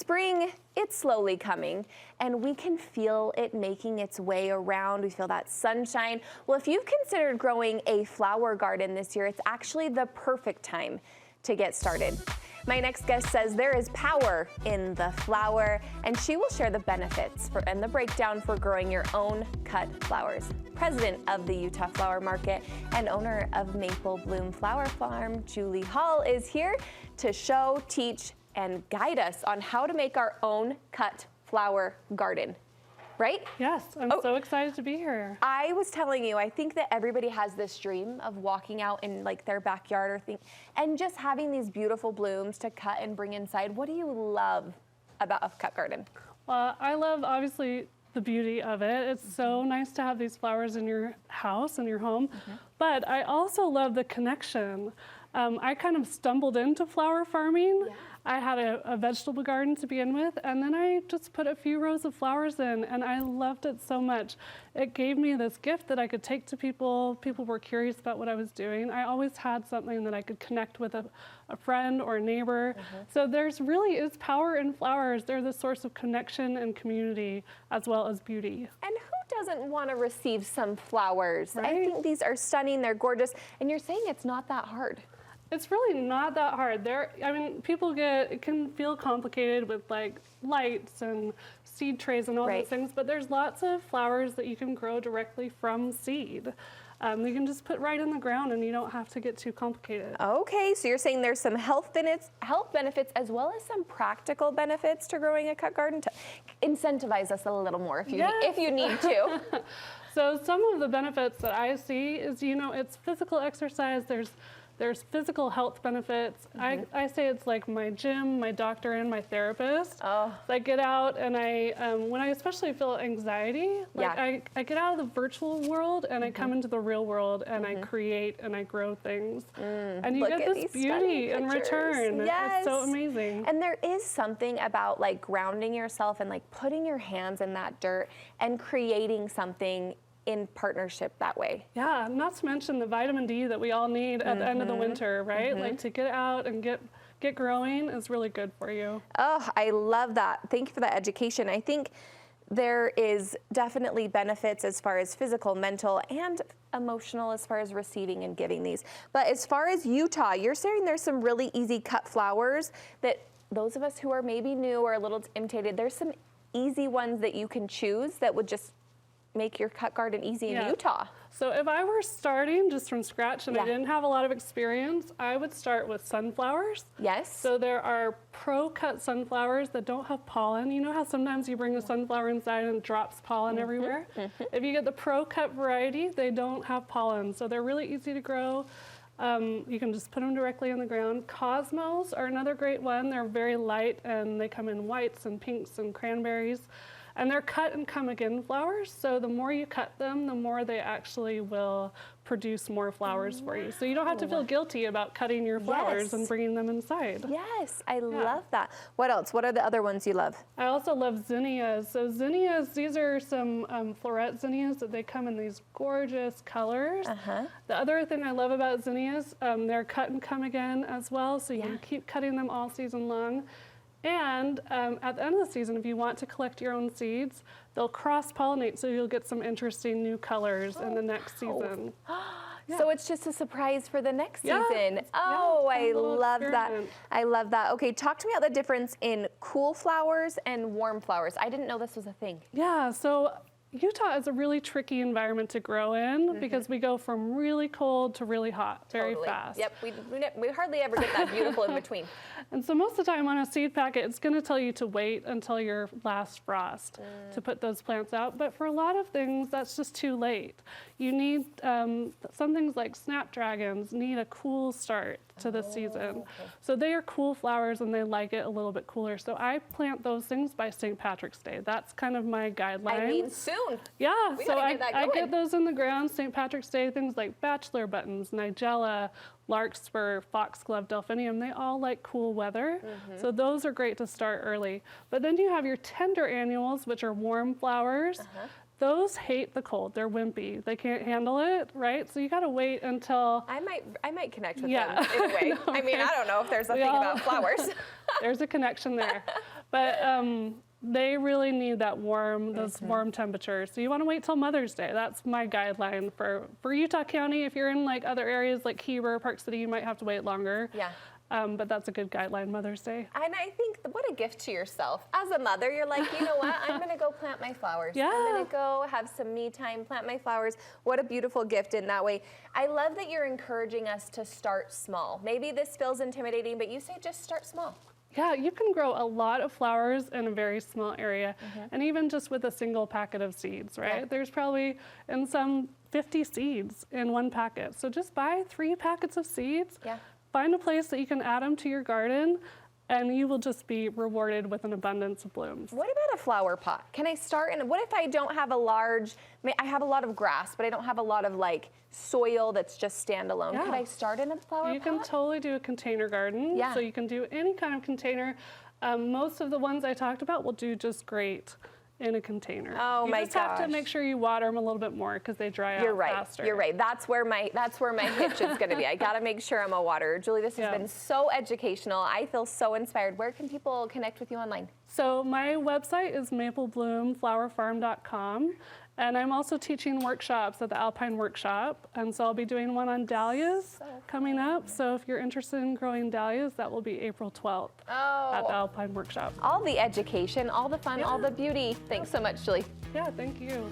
Spring, it's slowly coming, and we can feel it making its way around. We feel that sunshine. Well, if you've considered growing a flower garden this year, it's actually the perfect time to get started. My next guest says there is power in the flower, and she will share the benefits and the breakdown for growing your own cut flowers. President of the Utah Flower Market and owner of Maple Bloom Flower Farm, Julie Hall, is here to show, teach, and guide us on how to make our own cut flower garden. Right? Yes, I'm so excited to be here. I was telling you, I think that everybody has this dream of walking out in like their backyard or thing, and just having these beautiful blooms to cut and bring inside. What do you love about a cut garden? Well, I love obviously the beauty of it. It's so nice to have these flowers in your house, in your home, but I also love the connection. I kind of stumbled into flower farming. Yeah. I had a vegetable garden to begin with, and then I just put a few rows of flowers in, and I loved it so much. It gave me this gift that I could take to people. People were curious about what I was doing. I always had something that I could connect with a friend or a neighbor. So there's really is power in flowers. They're the source of connection and community as well as beauty. And who doesn't want to receive some flowers? Right? I think these are stunning, they're gorgeous, and you're saying it's not that hard. It's really not that hard. It can feel complicated with like lights and seed trays and all those things, but there's lots of flowers that you can grow directly from seed. You can just put right in the ground and you don't have to get too complicated. Okay, so you're saying there's some health benefits as well as some practical benefits to growing a cut garden. To incentivize us a little more if you need to. So some of the benefits that I see is, it's physical exercise. There's physical health benefits. I say it's like my gym, my doctor, and my therapist. So I get out and when I especially feel anxiety, I get out of the virtual world and I come into the real world and I create and I grow things. And you get this beauty in return. Yes. It's so amazing. And there is something about like grounding yourself and like putting your hands in that dirt and creating something in partnership that way. Yeah, not to mention the vitamin D that we all need at the end of the winter, right? Like to get out and get growing is really good for you. Oh, I love that. Thank you for that education. I think there is definitely benefits as far as physical, mental, and emotional as far as receiving and giving these. But as far as Utah, you're saying there's some really easy cut flowers that those of us who are maybe new or a little intimidated, there's some easy ones that you can choose that would just make your cut garden easy in Utah. So if I were starting just from scratch and I didn't have a lot of experience, I would start with sunflowers. Yes. So there are pro-cut sunflowers that don't have pollen. You know how sometimes you bring a sunflower inside and it drops pollen everywhere? If you get the pro-cut variety, they don't have pollen. So they're really easy to grow. You can just put them directly in the ground. Cosmos are another great one. They're very light and they come in whites and pinks and cranberries. And they're cut and come again flowers, so the more you cut them, the more they actually will produce more flowers for you. So you don't have to feel guilty about cutting your flowers and bringing them inside. Yes, I love that. What else? What are the other ones you love? I also love zinnias. So zinnias, these are some floret zinnias that they come in these gorgeous colors. The other thing I love about zinnias, they're cut and come again as well, so you can keep cutting them all season long. And at the end of the season, if you want to collect your own seeds, they'll cross-pollinate, so you'll get some interesting new colors in the next season. So it's just a surprise for the next season. Oh, I love that. I love that. Okay, talk to me about the difference in cool flowers and warm flowers. I didn't know this was a thing. Yeah, so Utah is a really tricky environment to grow in because we go from really cold to really hot very fast. Yep, we hardly ever get that beautiful in between. And so most of the time on a seed packet, it's going to tell you to wait until your last frost to put those plants out. But for a lot of things, that's just too late. You need, some things like snapdragons need a cool start to the season. So they are cool flowers and they like it a little bit cooler. So I plant those things by St. Patrick's Day. That's kind of my guideline. I mean, soon. Yeah, so I get those in the ground. St. Patrick's Day, things like bachelor buttons, nigella, larkspur, foxglove, delphinium, they all like cool weather. So those are great to start early. But then you have your tender annuals, which are warm flowers. Those hate the cold. They're wimpy. They can't handle it, right? So you got to wait until... I might connect with them in a way. I mean, I don't know if there's a thing about flowers. There's a connection there. But they really need that those warm temperatures. So you want to wait till Mother's Day. That's my guideline for Utah County. If you're in like other areas like Heber, Park City, you might have to wait longer. Yeah. But that's a good guideline, Mother's Day. And I think what a gift to yourself. As a mother, you're like, you know what? I'm going to go plant my flowers. Yeah. I'm going to go have some me time, plant my flowers. What a beautiful gift in that way. I love that you're encouraging us to start small. Maybe this feels intimidating, but you say just start small. Yeah, you can grow a lot of flowers in a very small area, and even just with a single packet of seeds, right? Yeah. There's probably in some 50 seeds in one packet. So just buy 3 packets of seeds, Yeah. find a place that you can add them to your garden, and you will just be rewarded with an abundance of blooms. What about a flower pot? Can I start in, what if I don't have I have a lot of grass, but I don't have a lot of like soil that's just standalone. Yeah. Could I start in a flower pot? You can totally do a container garden. Yeah. So you can do any kind of container. Most of the ones I talked about will do just great in a container. Oh my You just have to gosh. make sure you water them a little bit more because they dry You're out right. faster. You're right. That's where my hitch is going to be. I got to make sure I'm a waterer. Julie, this has Yeah. been so educational. I feel so inspired. Where can people connect with you online? So my website is maplebloomflowerfarm.com. And I'm also teaching workshops at the Alpine Workshop. And so I'll be doing one on dahlias coming up. So if you're interested in growing dahlias, that will be April 12th at the Alpine Workshop. All the education, all the fun, all the beauty. Thanks so much, Julie. Yeah, thank you.